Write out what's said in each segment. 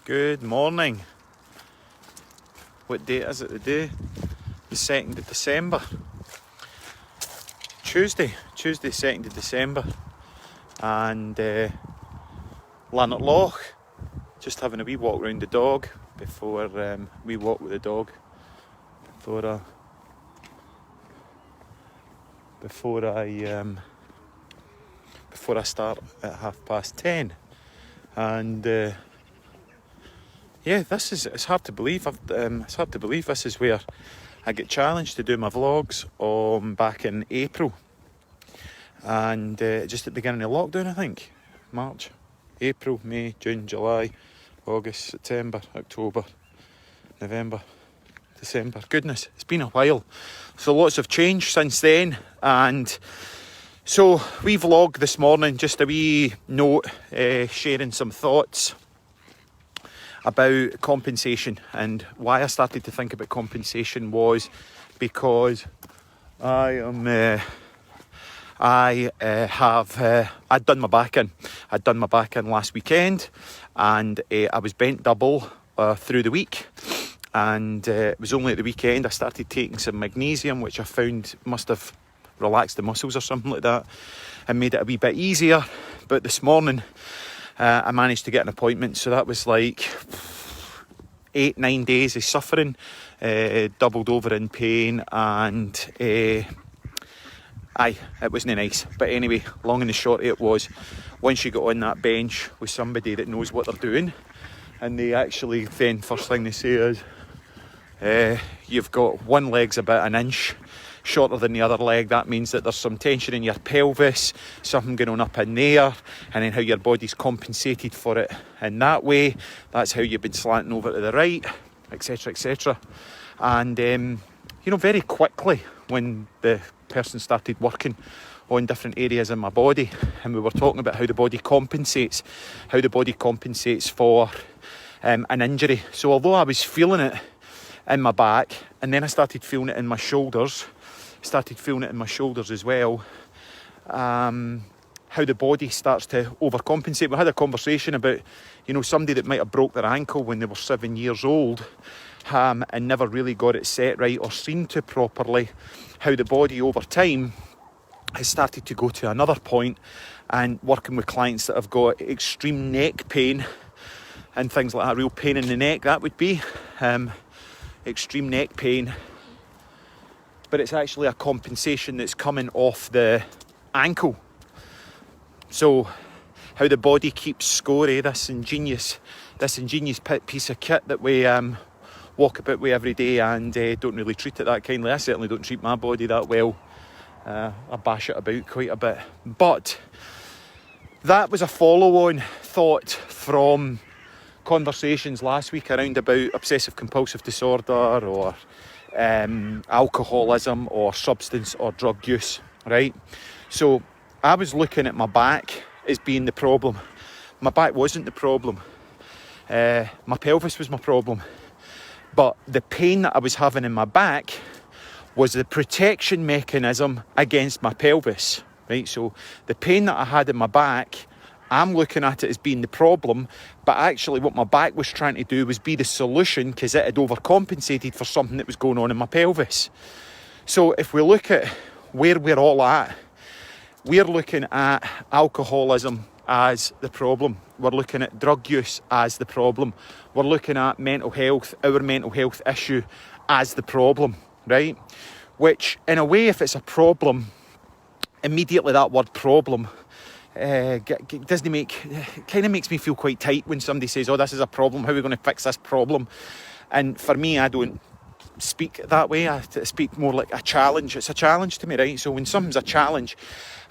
Good morning. What date is it today? The 2nd of December. Tuesday 2nd of December. And Lanark Loch. Just having a wee walk round the dog before we walk with the dog. Before I start at 10:30. And it's hard to believe. It's hard to believe this is where I get challenged to do my vlogs back in April, and just at the beginning of lockdown, I think. March, April, May, June, July, August, September, October, November, December. Goodness, it's been a while. So lots have changed since then, and so we vlog this morning, just a wee note, sharing some thoughts about compensation. And why I started to think about compensation was because I'd done my back in. I'd done my back in last weekend, and I was bent double through the week. And it was only at the weekend I started taking some magnesium, which I found must have relaxed the muscles or something like that, and made it a wee bit easier. But this morning I managed to get an appointment, so that was like 8-9 days of suffering, doubled over in pain, and it wasn't nice. But anyway, long and the short of it was, once you get on that bench with somebody that knows what they're doing, and they actually then first thing they say is, you've got one leg's about an inch shorter than the other leg. That means that there's some tension in your pelvis, something going on up in there, and then how your body's compensated for it in that way. That's how you've been slanting over to the right, etc, etc. And very quickly, when the person started working on different areas in my body, and we were talking about how the body compensates for an injury. So although I was feeling it in my back, and then I started feeling it in my shoulders, as well, how the body starts to overcompensate. We had a conversation about, somebody that might have broke their ankle when they were 7 years old, and never really got it set right or seen to properly, how the body over time has started to go to another point. And working with clients that have got extreme neck pain and things like that, real pain in the neck, that would be extreme neck pain, but it's actually a compensation that's coming off the ankle. So how the body keeps score, this ingenious piece of kit that we walk about with every day, and don't really treat it that kindly. I certainly don't treat my body that well. I bash it about quite a bit. But that was a follow-on thought from conversations last week around about obsessive compulsive disorder, or alcoholism, or substance or drug use, right? So I was looking at my back as being the problem. My back wasn't the problem. My pelvis was my problem. But the pain that I was having in my back was the protection mechanism against my pelvis, right? So the pain that I had in my back, I'm looking at it as being the problem, but actually what my back was trying to do was be the solution, because it had overcompensated for something that was going on in my pelvis. So if we look at where we're all at, we're looking at alcoholism as the problem. We're looking at drug use as the problem. We're looking at mental health, our mental health issue, as the problem, right? Which, in a way, if it's a problem, immediately that word problem doesn't kind of makes me feel quite tight when somebody says, oh, this is a problem, how are we going to fix this problem? And for me, I don't speak that way. I speak more like a challenge. It's a challenge to me, right? So when something's a challenge,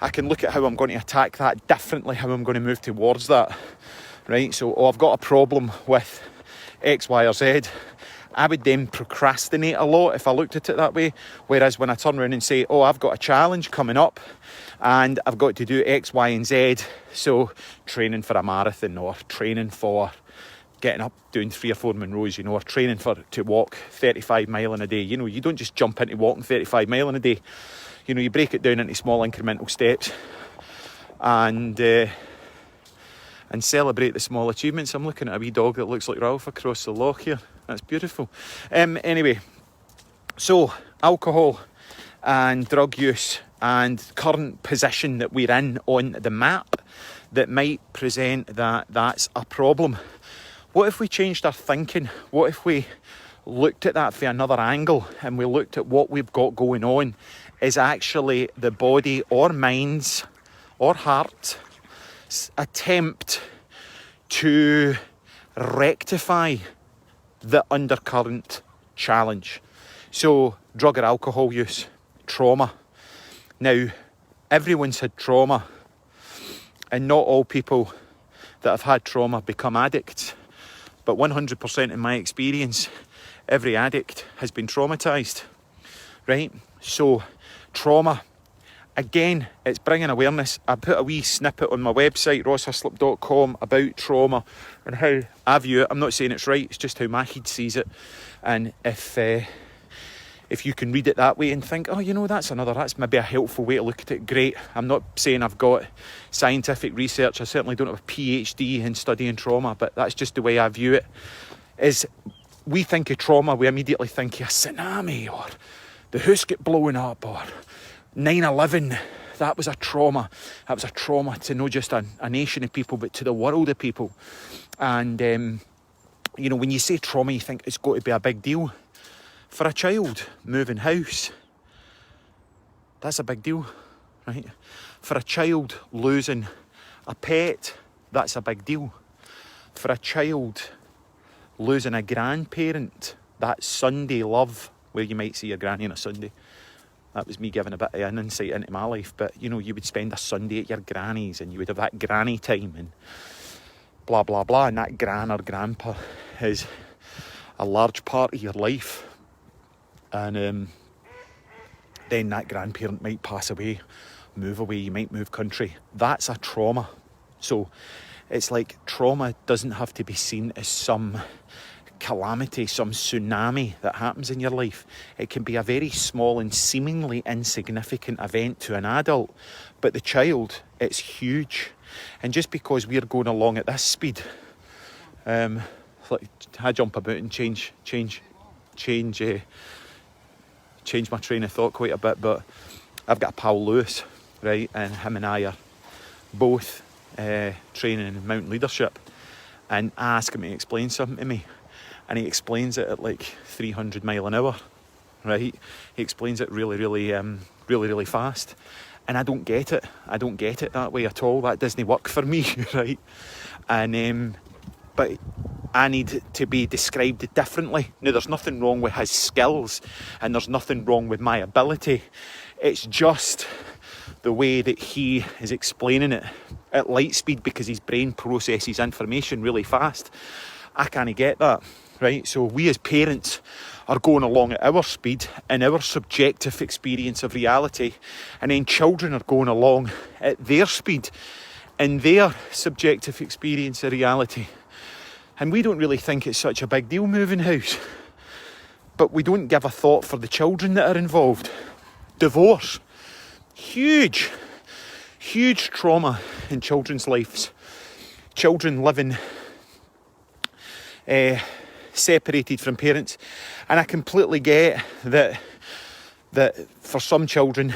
I can look at how I'm going to attack that differently, how I'm going to move towards that, right? So, I've got a problem with X, Y, or Z. I would then procrastinate a lot if I looked at it that way. Whereas when I turn around and say, I've got a challenge coming up and I've got to do X, Y, and Z. So training for a marathon, or training for getting up, doing 3 or 4 Monroes, or training to walk 35 mile in a day. You don't just jump into walking 35 mile in a day. You break it down into small incremental steps. And and celebrate the small achievements. I'm looking at a wee dog that looks like Ralph across the loch here. That's beautiful. Anyway, so alcohol and drug use and current position that we're in on the map that might present that that's a problem. What if we changed our thinking? What if we looked at that from another angle and we looked at what we've got going on is actually the body or mind's or heart's attempt to rectify the undercurrent challenge. So drug or alcohol use, trauma. Now, everyone's had trauma, and not all people that have had trauma become addicts. But 100% in my experience, every addict has been traumatised, right? So trauma, again, it's bringing awareness. I put a wee snippet on my website, rosshislop.com, about trauma and how I view it. I'm not saying it's right, it's just how my head sees it. And if you can read it that way and think, oh, you know, that's maybe a helpful way to look at it, great. I'm not saying I've got scientific research. I certainly don't have a PhD in studying trauma, but that's just the way I view it. Is we think of trauma, we immediately think of a tsunami, or the house get blown up, or 9/11. That was a trauma. That was a trauma to not just a nation of people, but to the world of people. And, you know, when you say trauma, you think it's got to be a big deal. For a child, moving house, that's a big deal, right? For a child, losing a pet, that's a big deal. For a child, losing a grandparent, that Sunday love, where you might see your granny on a Sunday. That was me giving a bit of an insight into my life, but, you know, you would spend a Sunday at your granny's and you would have that granny time and blah, blah, blah, and that gran or grandpa is a large part of your life. And then that grandparent might pass away, move away, you might move country. That's a trauma. So it's like trauma doesn't have to be seen as some calamity, some tsunami that happens in your life. It can be a very small and seemingly insignificant event to an adult, but the child, it's huge. And just because we're going along at this speed, like I jump about and change my train of thought quite a bit, but I've got a pal, Lewis, right, and him and I are both training in mountain leadership, and I ask him to explain something to me, and he explains it at like 300 mile an hour, right? He explains it really fast, and I don't get it. I don't get it that way at all. That doesn't work for me, right? And but I need to be described differently. Now, there's nothing wrong with his skills and there's nothing wrong with my ability. It's just the way that he is explaining it at light speed, because his brain processes information really fast. I can't get that, right? So we as parents are going along at our speed and our subjective experience of reality, and then children are going along at their speed and their subjective experience of reality. And we don't really think it's such a big deal moving house. But we don't give a thought for the children that are involved. Divorce. Huge trauma in children's lives. Children living separated from parents. And I completely get that for some children,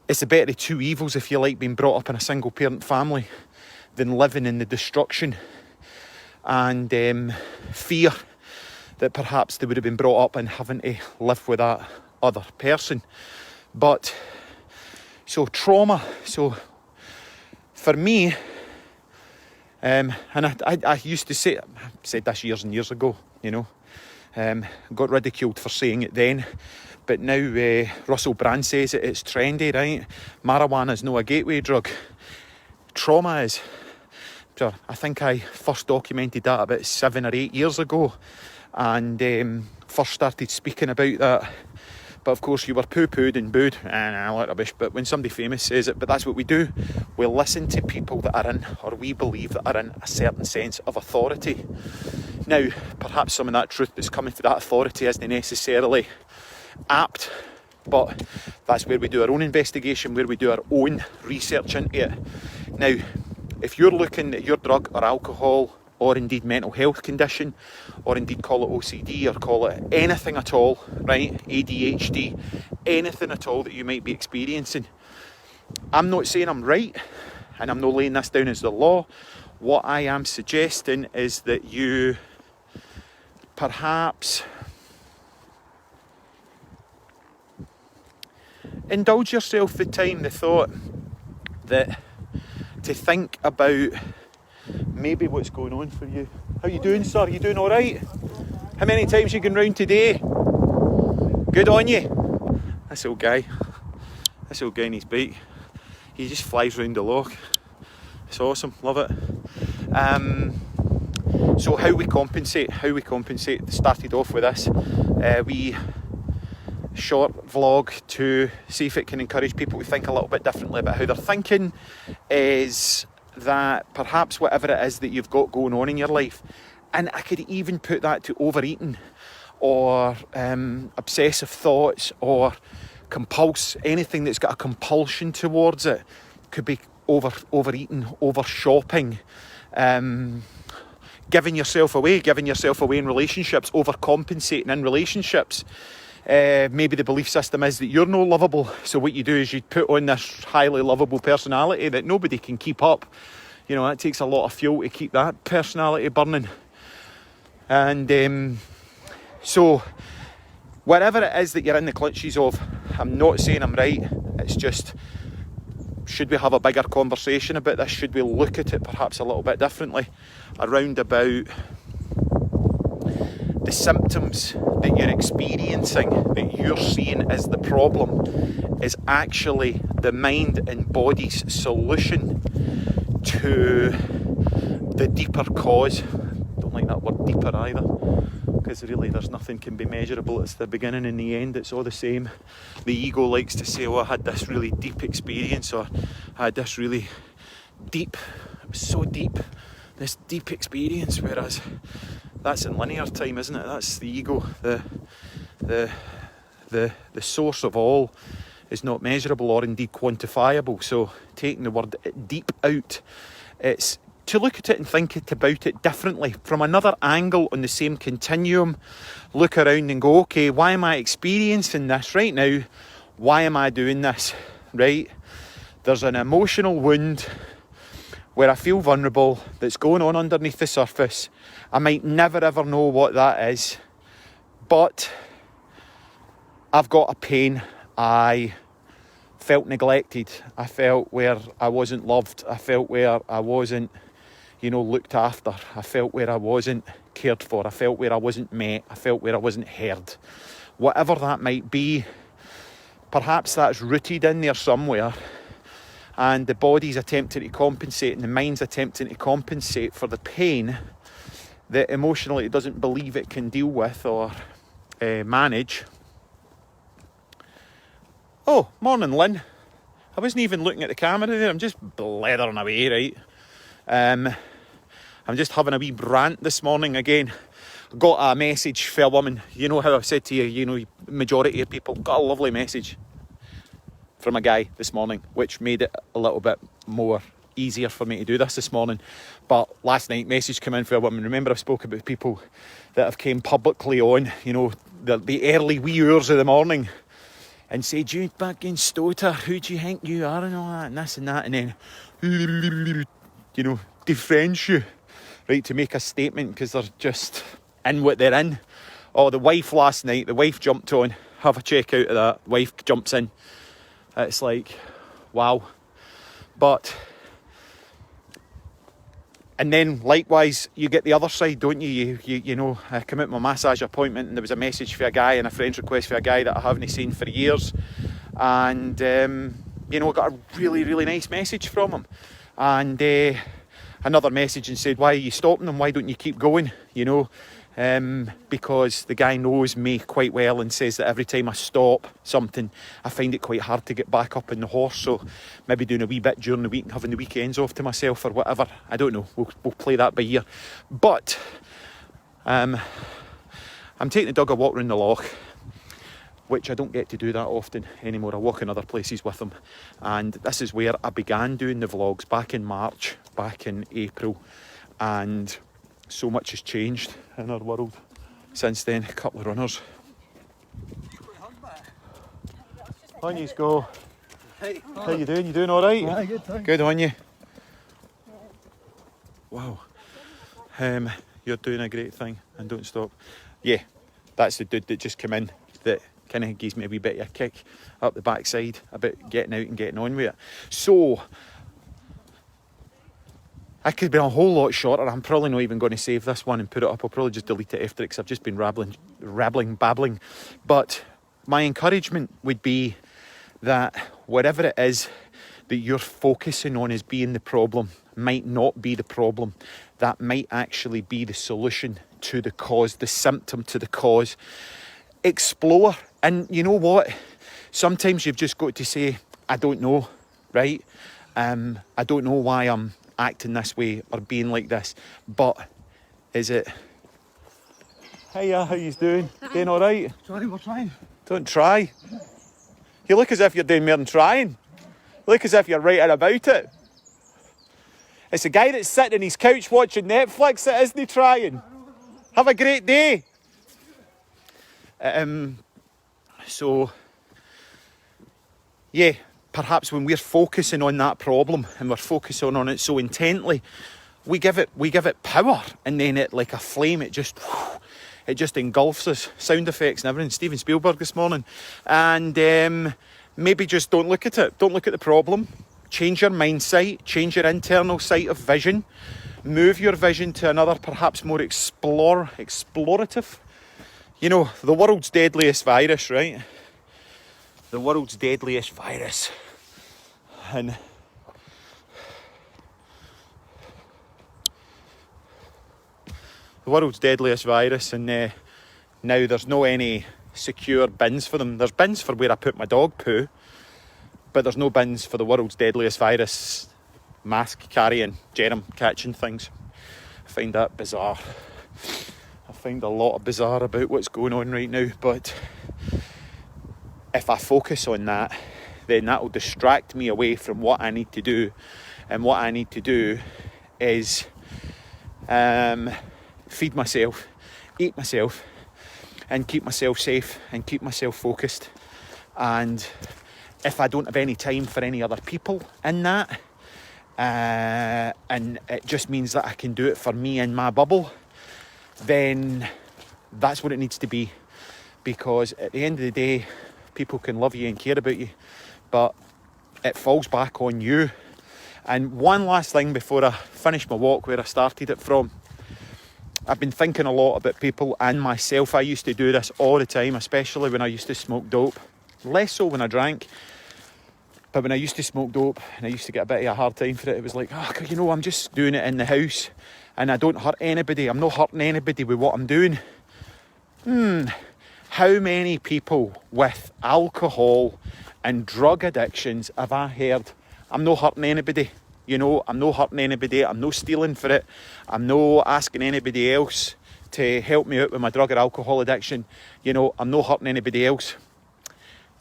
it's the better of two evils, if you like, being brought up in a single parent family than living in the destruction and fear that perhaps they would have been brought up in having to live with that other person. But so trauma, so for me, and I used to say, I said this years and years ago, you know, got ridiculed for saying it then, but now Russell Brand says it, it's trendy, right? Marijuana is not a gateway drug. Trauma is. So I think I first documented that about 7 or 8 years ago, and first started speaking about that. But of course you were poo-pooed and booed, and I like rubbish, but when somebody famous says it, but that's what we do. We listen to people that are in, or we believe that are in, a certain sense of authority. Now, perhaps some of that truth that's coming to that authority isn't necessarily apt, but that's where we do our own investigation, where we do our own research into it. Now, if you're looking at your drug or alcohol, or indeed mental health condition, or indeed call it OCD, or call it anything at all, right? ADHD, anything at all that you might be experiencing. I'm not saying I'm right, and I'm not laying this down as the law. What I am suggesting is that you perhaps indulge yourself the time, the thought, that to think about maybe what's going on for you. How you doing, sir? You doing alright? How many times you going round today? Good on you. This old guy on his bike, he just flies round the loch. It's awesome, love it. So how we compensate, started off with this wee short vlog to see if it can encourage people to think a little bit differently about how they're thinking, is that perhaps whatever it is that you've got going on in your life, and I could even put that to overeating or obsessive thoughts or anything that's got a compulsion towards it, could be overeating, over shopping, giving yourself away in relationships, overcompensating in relationships. Maybe the belief system is that you're no lovable, so what you do is you put on this highly lovable personality that nobody can keep up. You know, it takes a lot of fuel to keep that personality burning. And so whatever it is that you're in the clutches of, I'm not saying I'm right, it's just, should we have a bigger conversation about this? Should we look at it perhaps a little bit differently around about the symptoms that you're experiencing, that you're seeing as the problem, is actually the mind and body's solution to the deeper cause. Don't like that word deeper either, because really there's nothing can be measurable. It's the beginning and the end, it's all the same. The ego likes to say, oh, I had this really deep experience, or I had this really deep, it was so deep, this deep experience, whereas that's in linear time, isn't it? That's the ego. The source of all is not measurable or indeed quantifiable. So taking the word deep out, it's to look at it and think about it differently, from another angle on the same continuum. Look around and go, okay, why am I experiencing this right now? Why am I doing this, right? There's an emotional wound where I feel vulnerable that's going on underneath the surface. I might never ever know what that is, but I've got a pain. I felt neglected. I felt where I wasn't loved. I felt where I wasn't, looked after. I felt where I wasn't cared for. I felt where I wasn't met. I felt where I wasn't heard. Whatever that might be, perhaps that's rooted in there somewhere, and the body's attempting to compensate and the mind's attempting to compensate for the pain that emotionally it doesn't believe it can deal with or manage. Oh, morning, Lynn. I wasn't even looking at the camera there. I'm just blethering away, right? I'm just having a wee rant this morning again. Got a message for a woman. You know how I said to you, majority of people got a lovely message from a guy this morning, which made it a little bit more easier for me to do this morning. But last night, message came in for a woman. Remember, I spoke about people that have came publicly on, the early wee hours of the morning, and say, Jude, back in Stota, who do you think you are, and all that, and this and that, and then, defriends you, right, to make a statement because they're just in what they're in. Oh, the wife last night, the wife jumped on, have a check out of that, wife jumps in. It's like, wow. But, and then likewise, you get the other side, don't you? You I come out my massage appointment and there was a message for a guy and a friend's request for a guy that I haven't seen for years. And, got a really, really nice message from him. And another message and said, why are you stopping them? Why don't you keep going? Because the guy knows me quite well and says that every time I stop something, I find it quite hard to get back up on the horse. So maybe doing a wee bit during the week and having the weekends off to myself or whatever. I don't know. We'll play that by ear. But I'm taking the dog a walk around the loch. which I don't get to do that often anymore. I walk in other places with them, and this is where I began doing the vlogs, back in March, back in April, and so much has changed in our world since then. A couple of runners. On you go. Hey, How you doing? You doing all right? yeah, good, thanks. Good on you. Wow. You're doing a great thing, and don't stop. Yeah, that's the dude that just came in that kind of gives me a wee bit of a kick up the backside about getting out and getting on with it. So I could be a whole lot shorter. I'm probably not even going to save this one and put it up. I'll probably just delete it after it because I've just been babbling. But my encouragement would be that whatever it is that you're focusing on as being the problem might not be the problem. That might actually be the solution to the cause, the symptom to the cause. Explore. And you know what? Sometimes you've just got to say, I don't know, right? I don't know why I'm acting this way or being like this, but is it... Hiya, how you doing? Doing all right? Sorry, we're trying. Don't try. You look as if you're doing more than trying. Look as if you're right about it. It's a guy that's sitting on his couch watching Netflix that isn't trying. Have a great day. So, yeah, perhaps when we're focusing on that problem and we're focusing on it so intently, we give it power, and then it, like a flame, it just engulfs us. Sound effects and everything. Steven Spielberg this morning. And maybe just don't look at it. Don't look at the problem. Change your mindset. Change your internal sight of vision. Move your vision to another, perhaps more explorative. You know, the world's deadliest virus, right? The world's deadliest virus. And the world's deadliest virus, and now there's no any secure bins for them. There's bins for where I put my dog poo, but there's no bins for the world's deadliest virus, mask carrying, germ catching things. I find that bizarre. I find a lot of bizarre about what's going on right now, but if I focus on that, then that will distract me away from what I need to do. And what I need to do is feed myself, eat myself, and keep myself safe and keep myself focused. And if I don't have any time for any other people in that, and it just means that I can do it for me in my bubble, then that's what it needs to be. Because at the end of the day, people can love you and care about you, but it falls back on you. And one last thing before I finish my walk where I started it from. I've been thinking a lot about people and myself. I used to do this all the time, especially when I used to smoke dope. Less so when I drank, but when I used to smoke dope and I used to get a bit of a hard time for it, it was like, oh, you know, I'm just doing it in the house and I don't hurt anybody. I'm not hurting anybody with what I'm doing. How many people with alcohol and drug addictions have I heard, I'm not hurting anybody? You know, I'm not hurting anybody. I'm not stealing for it. I'm not asking anybody else to help me out with my drug or alcohol addiction. You know, I'm not hurting anybody else.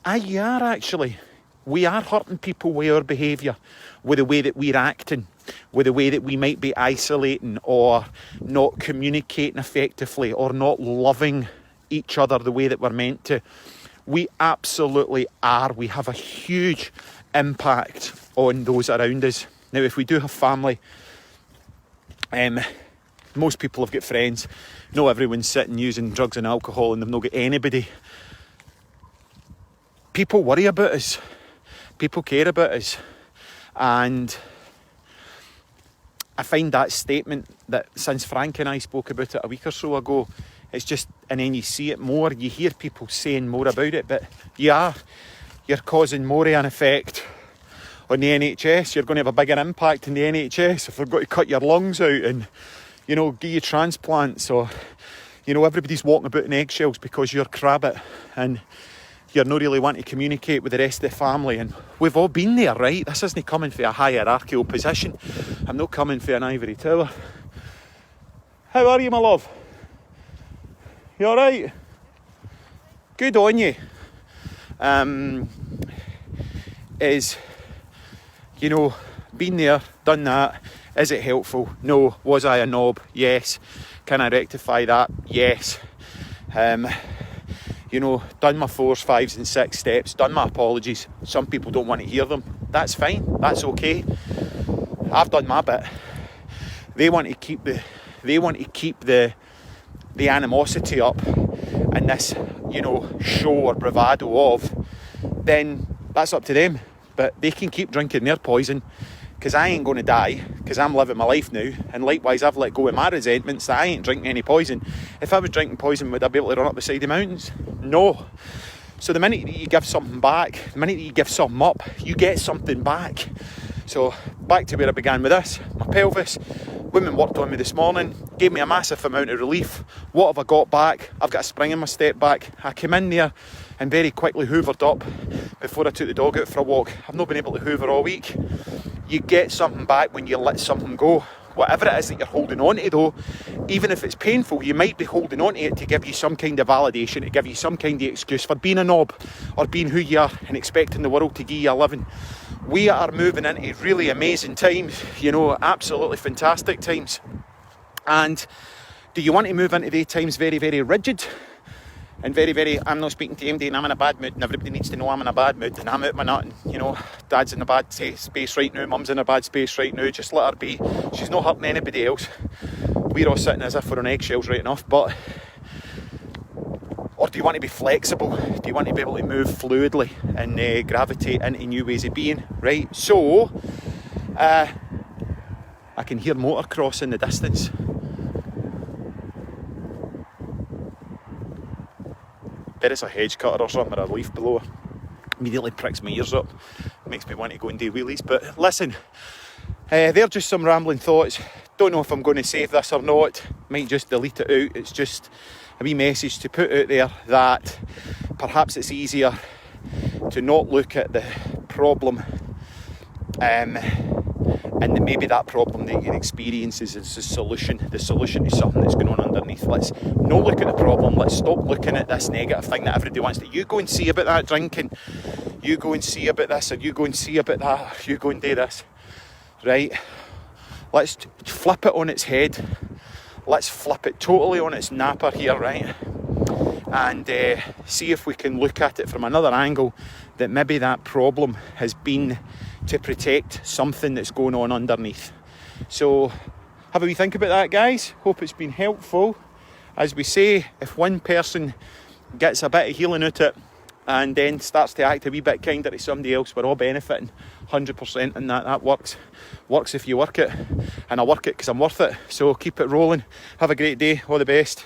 You are actually. We are hurting people with our behaviour, with the way that we're acting, with the way that we might be isolating or not communicating effectively or not loving each other the way that we're meant to. We absolutely are. We have a huge impact on those around us. Now, if we do have family, most people have got friends. Not everyone's sitting using drugs and alcohol and they've not got anybody. People worry about us. People care about us. And I find that statement that since Frank and I spoke about it a week or so ago, it's just, and then you see it more, you hear people saying more about it, but you're causing more of an effect on the NHS. You're going to have a bigger impact in the NHS if they've got to cut your lungs out and, you know, give you transplants, or, you know, everybody's walking about in eggshells because you're crabbit and you're not really wanting to communicate with the rest of the family. And we've all been there, right? This isn't coming for a hierarchical position. I'm not coming for an ivory tower. How are you, my love? You alright? Good on you. is, you know, been there, done that. Is it helpful? No. Was I a knob? Yes. Can I rectify that? Yes. You know, done my 4s, 5s and 6 steps, done my apologies. Some people don't want to hear them. That's fine, that's okay. I've done my bit. They want to keep the animosity up and this, you know, show or bravado of, then that's up to them. But they can keep drinking their poison, because I ain't going to die, because I'm living my life now, and likewise I've let go of my resentments that I ain't drinking any poison. If I was drinking poison, would I be able to run up the side of the mountains? No. So the minute that you give something back, the minute that you give something up, you get something back. So back to where I began with this, my pelvis. Women worked on me this morning, gave me a massive amount of relief. What have I got back? I've got a spring in my step back. I came in there and very quickly hoovered up before I took the dog out for a walk. I've not been able to hoover all week. You get something back when you let something go. Whatever it is that you're holding on to though, even if it's painful, you might be holding on to it to give you some kind of validation, to give you some kind of excuse for being a knob or being who you are and expecting the world to give you a living. We are moving into really amazing times, you know, absolutely fantastic times. And do you want to move into the times very, very rigid? And very, very, I'm not speaking to MD and I'm in a bad mood and everybody needs to know I'm in a bad mood and I'm out my nut and, you know, dad's in a bad space right now, mum's in a bad space right now, just let her be. She's not hurting anybody else. We're all sitting as if we're on eggshells right enough, but... Or do you want to be flexible? Do you want to be able to move fluidly and gravitate into new ways of being? Right, so I can hear motocross in the distance. There is a hedge cutter or something, or a leaf below. Immediately pricks my ears up. Makes me want to go and do wheelies. But listen, they're just some rambling thoughts. Don't know if I'm going to save this or not. Might just delete it out. It's just a wee message to put out there that perhaps it's easier to not look at the problem and that maybe that problem that you're experiencing is the solution to something that's going on underneath. Let's not look at the problem. Let's stop looking at this negative thing that everybody wants to. You go and see about that drinking. You go and see about this, or you go and see about that, or you go and do this. Right? Let's flip it on its head. Let's flip it totally on its napper here, right? And see if we can look at it from another angle, that maybe that problem has been to protect something that's going on underneath. So have a wee think about that, guys. Hope it's been helpful. As we say, if one person gets a bit of healing out it and then starts to act a wee bit kinder to somebody else, we're all benefiting 100%, and that works if you work it, and I work it because I'm worth it. So keep it rolling. Have a great day. All the best.